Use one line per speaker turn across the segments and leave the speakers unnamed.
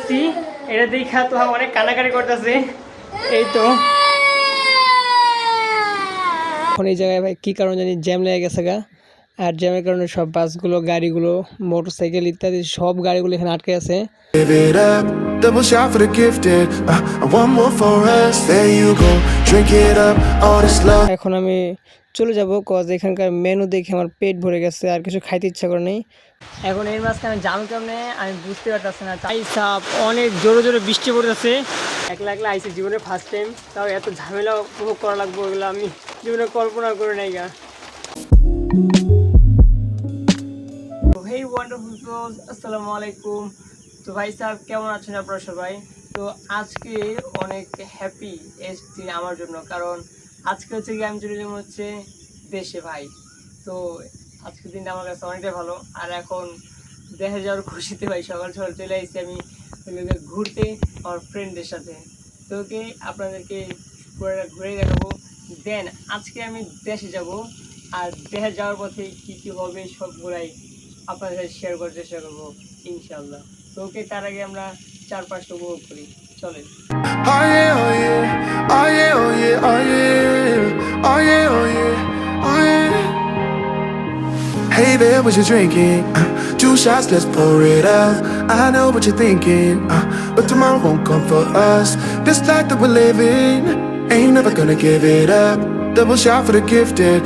আসছি, এটা দেখা তো অনেক কানাকানি করতেছে। এই তো এখন এই জায়গায় ভাই কী কারণ জানি জ্যাম লেগে গেছে গা, আর জ্যামের কারণে সব বাসগুলো, গাড়িগুলো, মোটরসাইকেল ইত্যাদি সব গাড়িগুলো এখানে আটকে আছে।
Give it up, double shot for the gifted. One more for us. There you go, drink it up, all this love.
এখন আমি চলে যাব, কজ এখানকার মেনু দেখে আমার পেট ভরে গেছে, আর কিছু খাইতে ইচ্ছা করে নেই। এখন এর মাঝখানে জাম কেমনে আমি বুঝতে পারতেছি না। তাই সাপ অনেক জোরে জোরে বৃষ্টি পড়তেছে। একলা একলা আইসি জীবনে ফার্স্ট টাইম, তাও এত ঝামেলা উপভোগ করা লাগবে ওগুলো আমি জীবনে কল্পনা করে নাই গা। হেই ওয়ান্ডারফুল ফ্রেন্ডস, আসসালামু আলাইকুম। তো ভাই সাহেব কেমন আছেন আপনারা সবাই? তো আজকে অনেক হ্যাপি এসছি আমার জন্য, কারণ আজকে হচ্ছে কি আমি চলে যাবো হচ্ছে দেশে ভাই। তো আজকের দিনটা আমার কাছে অনেকটাই ভালো, আর এখন দেশে যাওয়ার খুশিতে ভাই সকাল সকাল চলে আসছি আমি ঘুরতে আমার ফ্রেন্ডদের সাথে। তো ওকে আপনাদেরকে ঘুরে দেখাবো। দেন আজকে আমি দেশে যাব, আর দেশে যাওয়ার পথে কী কী হবে সবগুলাই আপনাদের সাথে শেয়ার করার চেষ্টা করবো ইনশাল্লাহ। তো ওকে তার আগে আমরা চারপাশটা উপভোগ করি, চলেন।
Oh yeah, oh yeah, oh yeah, oh yeah, oh yeah, oh yeah, oh yeah, oh yeah. Hey there, what you drinking? Two shots, let's pour it out. I know what you're thinking, but tomorrow won't come for us. This life that we're living, ain't never gonna give it up. Double shot for the gifted,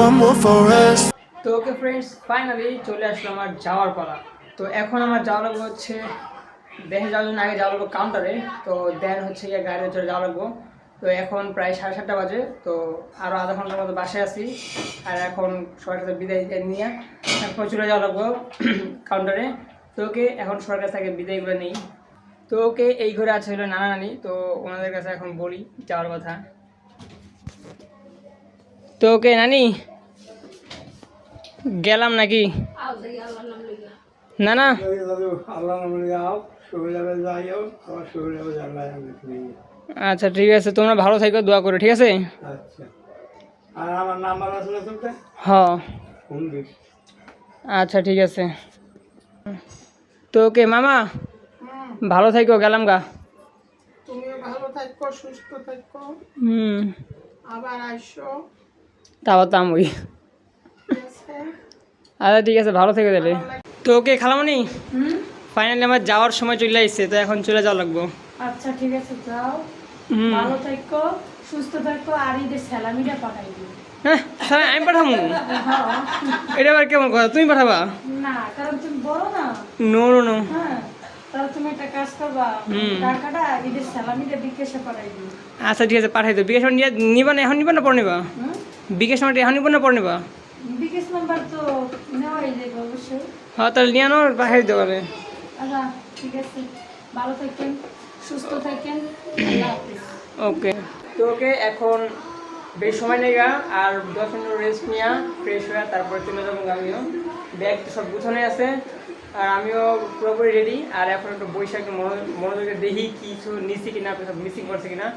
one more for us.
তো okay friends, finally চলে আসলো আমার যাওয়ার পালা। তো এখন আমার যাওয়া লাগবে হচ্ছে দেশে যাওয়ার জন্য, আগে যাওয়া লাগবো কাউন্টারে। তো দেন হচ্ছে গিয়ে গাড়িতে চলে যাওয়া লাগবো। তো এখন প্রায় 7:30 বাজে, তো আরও আধা ঘন্টার মতো বাসায় আছি। আর এখন সবার কাছে বিদায় নিয়ে এখন চলে যাওয়া লাগবো কাউন্টারে। তো ওকে এখন সবার কাছ থেকে বিদায়গুলো নেই। তো ওকে এই ঘরে আছে হলো নানা নানি, তো ওনাদের কাছে এখন বলি যাওয়ার কথা। তো ওকে নানি গেলাম নাকি? না না, আচ্ছা ঠিক আছে, তোমরা ভালো থাকো, দোয়া করো, ঠিক আছে? হ্যাঁ আচ্ছা ঠিক আছে। তো ওকে মামা ভালো থাকো, গেলাম গা।
তুমিও ভালো থাকো, সুস্থ থাকো, আবার আসো।
তাও তো আমি। আচ্ছা ঠিক আছে, ভালো থেকো তাহলে। তো ওকে খালামণি, ফাইনালি আমার যাওয়ার সময় চলে আসছে, তো এখন চলে যাওয়া লাগবো।
আচ্ছা ঠিক আছে, যাও, ভালো থাকো, সুস্থ থাকো, আর ঈদের স্যালামিটা পাঠাই দিও।
হ্যাঁ স্যার আমি পাঠাবো? এটা আবার কেমন কথা, তুমি পাঠাবা?
না, কারণ তুমি বড় না।
No no no.
হ্যাঁ, তাহলে তুমি একটা কাজ করবা, টাকাটা ঈদের স্যালামিটা বিকাশে পাঠাই দিও।
আচ্ছা ঠিক আছে, পাঠাই দেবো। বিকাশ নিবা না, এখন নিবা না পরে নিবা? বিকাশ নাম্বারটা এখন নিবা না পরে নিবা?
বিকাশ নাম্বার তো নেওয়াই যাবে অবশ্যই।
হ্যাঁ তাহলে নিয়ে আনো, পাঠাই দিতে পারে।
আচ্ছা ঠিক আছে, ভালো থাকেন, সুস্থ থাকেন, আল্লাহ হাফেজ।
ওকে। তো ওকে এখন বেশ সময় নেই গা, আর 10 মিনিট রেস্ট নিয়ে ফ্রেশ হয়ে তারপরে চলে যাবো। আমিও ব্যাগ তো সব গুছানো আছে, আর আমিও পুরোপুরি রেডি। আর এখন একটু বৈশাখ একটু মনোযোগে দেখি কিছু নিচ্ছি কিনা, সব মিসিং করছে কিনা,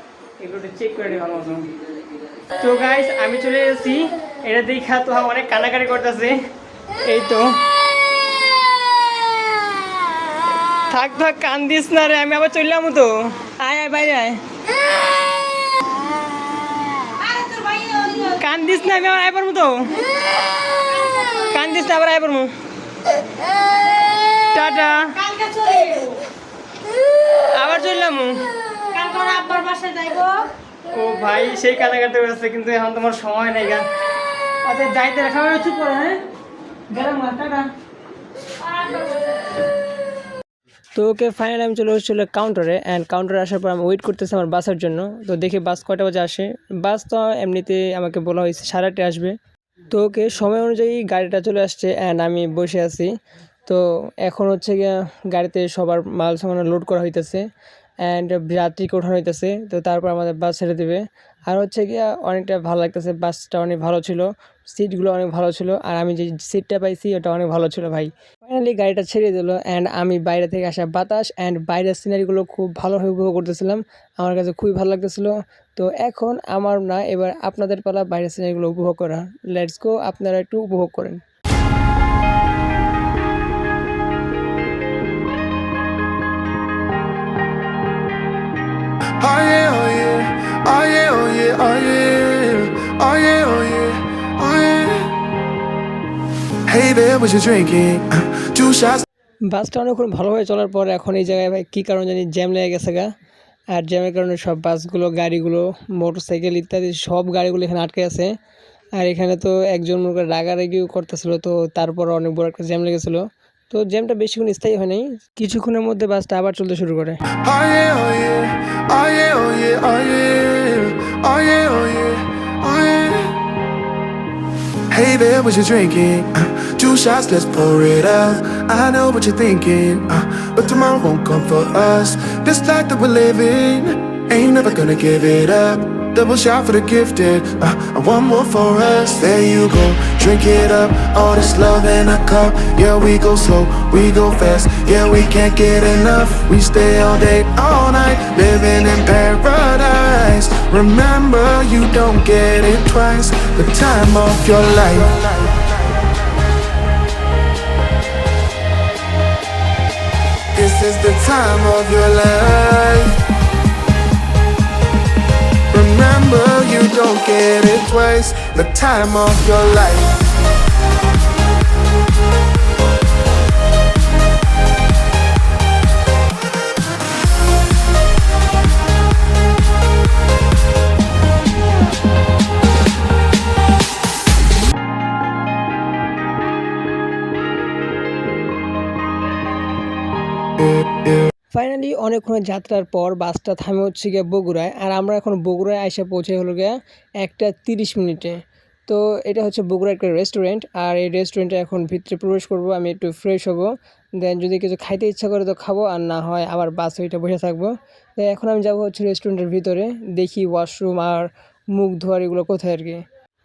এগুলো একটু চেক করে নিই ভালো মতো। তো গাইস আমি চলে এসেছি, এটা দেখা তো অনেক কানাকানি করতেছে। এই তো থাক থাক, কান্দিস না রে, আমি আবার চললাম তো। আয় আয় বাইরে আয়, কান্দিস না, আমি আবার আয় পারবো তো। কান্দিস না, আবার আয় পারবো। টাটা, আবার চললাম। ও ভাই সেই কানাকাটি হয়েছে, কিন্তু এখন তোমার সময় নেই গা। আচ্ছা যাইতে রাখা চুপ করে। হ্যাঁ গেলাম, টাটা। তো ওকে ফাইনালি আমি চলে এসেছিলো কাউন্টারে, অ্যান্ড কাউন্টারে আসার পর আমি ওয়েট করতেছি আমার বাসের জন্য। তো দেখি বাস কয়টা বাজে আসে। বাস তো এমনিতে আমাকে বলা হয়েছে 8:30 আসবে। তো ওকে সময় অনুযায়ী গাড়িটা চলে আসছে, অ্যান্ড আমি বসে আছি। তো এখন হচ্ছে গিয়ে গাড়িতে সবার মাল সামান লোড করা হইতেছে, অ্যান্ড যাত্রীকে ওঠানো হইতেছে। তো তারপর আমাদের বাস ছেড়ে দেবে। আর হচ্ছে গিয়ে অনেকটা ভালো লাগতেছে, বাসটা অনেক ভালো ছিল, সিটগুলো অনেক ভালো ছিল, আর আমি যে সিটটা পাইছি ওটা অনেক ভালো ছিল ভাই। ফাইনালি গাড়িটা ছেড়ে দিল, অ্যান্ড আমি বাইরে থেকে আসা বাতাস অ্যান্ড বাইরের সিনারিগুলো খুব ভালোভাবে উপভোগ করতেছিলাম, আমার কাছে খুবই ভালো লাগতেছিল। তো এখন আমার না, এবার আপনাদের পালা বাইরের সিনারিগুলো উপভোগ করা। লেটস গো, আপনারা একটু উপভোগ করেন।
there, what you drinking? Two shots.
বাসটা অনেকক্ষণ ভালোভাবে চলার পর এখন এই জায়গায় ভাই কী কারণে জানি জ্যাম লেগে গেছে গা। আর জ্যামের কারণে সব বাসগুলো, গাড়িগুলো, মোটরসাইকেল ইত্যাদি সব গাড়িগুলো এখানে আটকে আছে। আর এখানে তো একজন মনে করে রাগারাগিও করতেছিল, তো তারপর অনেক বড় একটা জ্যাম লেগেছিলো। তো জ্যামটা বেশিক্ষণ স্থায়ী হয় নাই, কিছুক্ষণের মধ্যে বাসটা আবার চলতে শুরু করে।
Oh yeah, oh yeah, oh yeah, oh yeah, oh yeah, oh yeah, oh yeah, oh yeah. Hey there, what you drinking? Two shots, let's pour it out. I know what you're thinking, but tomorrow won't come for us. This life that we're living, ain't never gonna give it up. Double shot for the gifted, and one more for us. There you go, drink it up. All this love in a cup. Yeah, we go slow, we go fast. Yeah, we can't get enough. We stay all day, all night, living in paradise. Remember, you don't get it twice. The time of your life. This is the time of your life. Remember, you don't get it twice. The time of your life.
Finally অনেকক্ষণ যাত্রার পর বাসটা থামে হচ্ছে গিয়ে বগুড়ায়। আর আমরা এখন বগুড়ায় এসে পৌঁছে হলো গিয়া 1টা 30 মিনিটে। তো এটা হচ্ছে বগুড়ার একটা রেস্টুরেন্ট, আর এই রেস্টুরেন্টে এখন ভিতরে প্রবেশ করব। আমি একটু ফ্রেশ হব, দেন যদি কিছু খাইতে ইচ্ছা করে তো খাবো, আর না হয় আবার বাস ওইটা বসে থাকবো। তো এখন আমি যাব হচ্ছে রেস্টুরেন্টের ভিতরে, দেখি ওয়াশরুম আর মুখ ধোয়ার এগুলো কোথায় আর কি।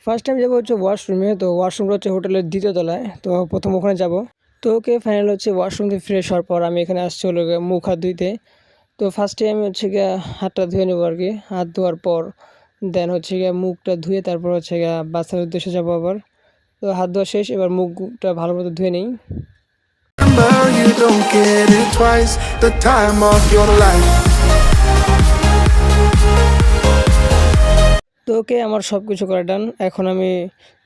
ফার্স্ট টাইম যাবো হচ্ছে ওয়াশরুমে। তো ওয়াশরুমটা হচ্ছে হোটেলের 2য় তলায়, তো প্রথম ওখানে যাব। তো ওকে ফাইনাল হচ্ছে ওয়াশরুম থেকে ফ্রেশ হওয়ার পর আমি এখানে আসছি হলো গিয়ে মুখ হাত ধুইতে। তো ফার্স্টে আমি হচ্ছে গিয়ে হাতটা ধুয়ে নেবো আর কি। হাত ধোয়ার পর দেন হচ্ছে গিয়ে মুখটা ধুয়ে তারপর হচ্ছে গিয়ে বাসের উদ্দেশ্যে যাবো আবার। তো হাত ধোয়া শেষ, এবার মুখটা ভালো মতো ধুয়ে নিই।
Remember, you don't get it twice. The time of your life.
তো ওকে আমার সব কিছু করা ডান, এখন আমি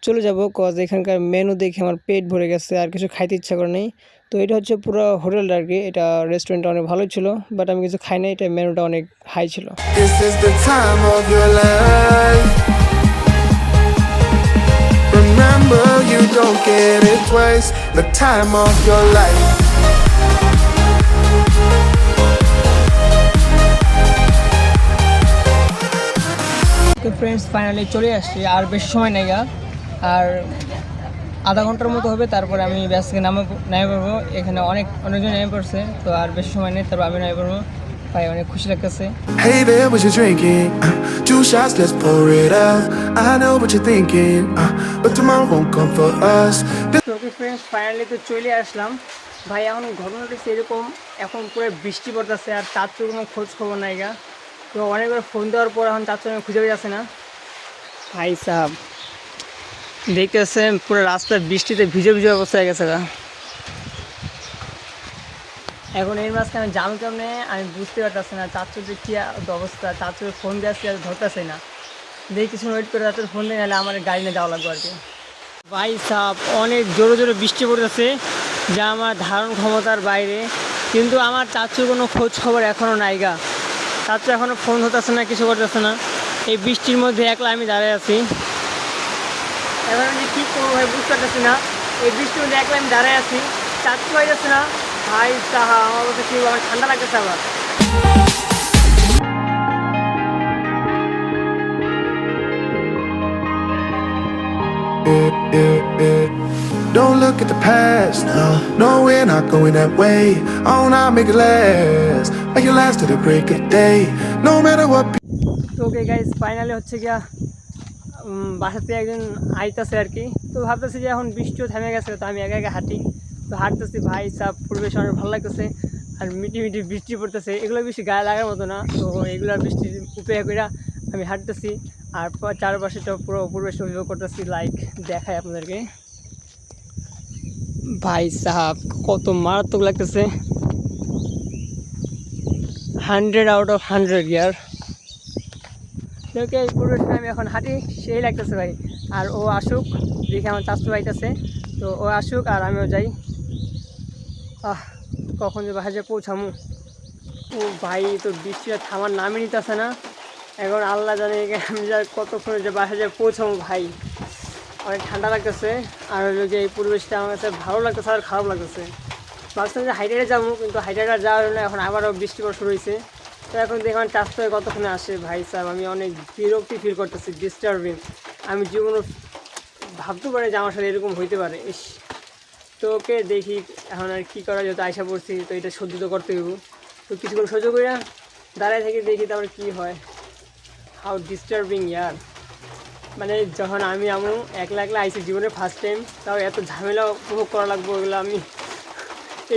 চলে যাব। কজ এখানকার মেনু দেখে আমার পেট ভরে গেছে, আর কিছু খাইতে ইচ্ছা করে নেই। তো এটা হচ্ছে পুরো হোটেলটা আর কি। এটা রেস্টুরেন্টটা অনেক ভালো ছিল, বাট আমি কিছু খাই নাই, এটা মেনুটা অনেক হাই ছিল।
This is the time of your life. Remember, you don't get it twice. The time of your life.
তো ফ্রেন্ডস ফাইনালি চলে আসছি, আর বেশি সময় নেই গা, আর আধা ঘন্টার মতো হবে, তারপরে আমি ব্যাস থেকে নামে পড়বো। এখানে অনেকজন নেমে পড়ছে, তো আর বেশি সময় নেই, তারপর আমি নামে পড়বো। ভাই অনেক খুশি লাগতেছে।
Hey there, what you drinking? Two shots, let's pour it out. I know what you're thinking, but tomorrow won't come for us.
Okay friends finally তো চলে আসলাম। ভাই এখন ঘটনাটা এরকম, এখন পুরো বৃষ্টি পড়তেছে, আর চাচুর কোনো খোঁজ খবর নাই গা। তো অনেকবার ফোন দেওয়ার পর এখন চাচু আমি খুঁজে যাচ্ছে না। ভাই সাহেব দেখতেছেন পুরো রাস্তা বৃষ্টিতে ভিজে ভিজে অবস্থা হয়ে গেছে গা। এখন এর মাঝখানে জাম কেমনে আমি বুঝতে পারতেছি না। চাচুর যে কী অবস্থা, চাচুর ফোন দেওয়াচ্ছি আর ধরতেছে না। দেখি কিছু ওয়েট করে চাচুর ফোন দিয়ে, নাহলে আমার গাড়ি নিয়ে যাওয়া লাগবে আর কি। ভাই সাহেব অনেক জোরে জোরে বৃষ্টি পড়তেছে, যা আমার ধারণ ক্ষমতার বাইরে। কিন্তু আমার চাচুর কোনো খোঁজ খবর এখনও নাই গা। চাচু এখনও ফোন হতেছে না, কিছু করতেছে না। এই বৃষ্টির মধ্যে একলা আমি দাঁড়িয়ে আছি। এখন আমি কী করবো ভাই বুঝতে পারতেছি না। এই বৃষ্টির মধ্যে একলা আমি দাঁড়িয়ে আছি, চাচু হয়ে যাচ্ছে না। ভাই সাহা আমার কাছে কী, আমার ঠান্ডা লাগতেছে আবার।
Don't look at the past, no, we're not going that way. Oh, now make it last, make it last to the break of day. No matter what.
তো ওকে গাইজ ফাইনালি হচ্ছে গিয়া বাসাতে একজন আইতাছে আর কি। তো ভাবতেছি যে এখন বৃষ্টিও থেমে গেছে, তো আমি একা একা হাঁটি। তো হাঁটতেছি, ভাই সাহ পরিবেশ অনেক ভালো লাগতেছে, আর মিটি মিটি বৃষ্টি পড়তেছে। এগুলো বেশি গায়ে লাগার মতো না, তো এগুলো বৃষ্টির উপেক্ষা করে আমি হাঁটতেছি, আর চারপাশেটা পুরো পরিবেশটা উপভোগ করতেছি। লাইক দেখায় আপনাদেরকে, ভাই সাহাব কত মারাত্মক লাগতেছে। 100 আউট অফ 100 ইয়ার। ওকে এই পরিবেশটা আমি এখন হাঁটি, সেই লাগতেছে ভাই। আর ও আসুক, দেখে আমার চাচু আইতেছে, তো ও আসুক আর আমিও যাই। কখন যে বাসায় পৌঁছামু। ও ভাই, তো বৃষ্টিটা থামার নামই নিতেছে না। এখন আল্লাহ জানে আমি যা কতক্ষণে যে বাসায় যে পৌঁছামু ভাই। অনেক ঠান্ডা লাগতেছে, আর হলো যে এই পরিবেশটা আমার কাছে ভালো লাগতেছে আর খারাপ লাগতেছে। ভাবছিলাম যে হাইডারে যাবো, কিন্তু হাইডারে যাওয়ার জন্য এখন আবারও বৃষ্টি পড়া শুরু হয়েছে। তো এখন দেখলাম টাস্ট হয়ে কতক্ষণে আসে ভাই সাহেব, আমি অনেক বিরক্তি ফিল করতেছি, ডিস্টার্বিং। আমি জীবনও ভাবতে পারি যে আমার সাথে এরকম হইতে পারে। ইস, তো ওকে দেখি এখন আর কী করা, যেহেতু আয়সা পড়ছি তো এটা সহ্য তো করতে হইব। তো কিছুক্ষণ সহ্য করি না, দাঁড়ায় থেকে দেখি তারপরে কী হয়। হাউ ডিস্টার্বিং ইয়ার। মানে যখন আমি একলা একলা আইসি জীবনের ফার্স্ট টাইম, তাও এত ঝামেলা উপভোগ করা লাগবে ওগুলো আমি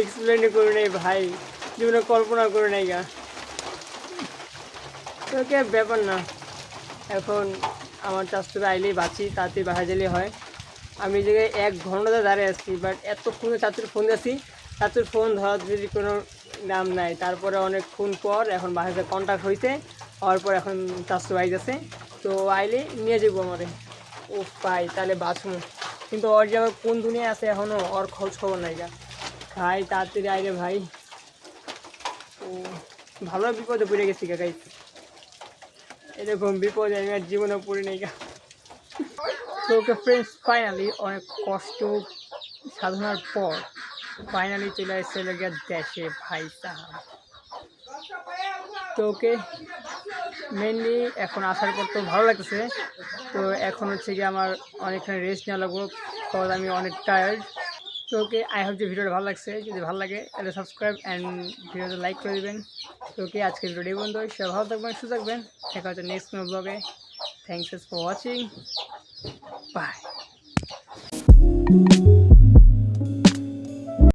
এক্সপ্লেনই করে নেই ভাই, জীবনে কল্পনা করে নেই গা। তো কে ব্যাপার না, এখন আমার চাষটুকু আইলেই বাঁচি, তাড়াতাড়ি বাসা গেলেই হয়। আমি এই জায়গায় 1 ঘন্টা দাঁড়িয়ে আসছি, বাট এতক্ষণে চাচুর ফোন দিয়েছি, চাচুর ফোন ধরার যদি কোনো নাম নাই। তারপরে অনেকক্ষণ পর এখন বাসাতে কন্ট্যাক্ট হয়েছে, হওয়ার পর এখন চাচু আইতেছে। তো আইলে নিয়ে যাবো আমারে। ও পাই তাহলে বাঁচবো, কিন্তু ওর যে আবার কোন দুনিয়ায় আছে এখনও ওর খোঁজ খবর নাই গা। ভাই তাড়াতাড়ি আইলে ভাই। ও ভালো বিপদে পড়ে গেছি গা গাই, এরকম বিপদে আমি আর জীবনে পড়ে নেই গা। তো ওকে ফ্রেন্ডস, ফাইনালি অনেক কষ্ট সাধনার পর ফাইনালি চলে এসেছে গিয়ে দেশে ভাই সাহাব। তো ওকে মেনলি এখন আসার পর তো ভালো লাগতেছে। তো এখন হচ্ছে গিয়ে আমার অনেকখানি রেস্ট নেওয়া লাগবো, কারণ আমি অনেক টায়ার্ড। তো ওকে আই হোপ যে ভিডিওটা ভালো লাগছে, যদি ভালো লাগে তাহলে সাবস্ক্রাইব অ্যান্ড ভিডিওতে লাইক করে দেবেন। তো ওকে আজকে ভিডিওটি বন্ধ, সবাই ভালো থাকবেন, সুস্থ থাকবেন, দেখা হচ্ছে নেক্সট কোনো ব্লগে। Thanks for watching, by.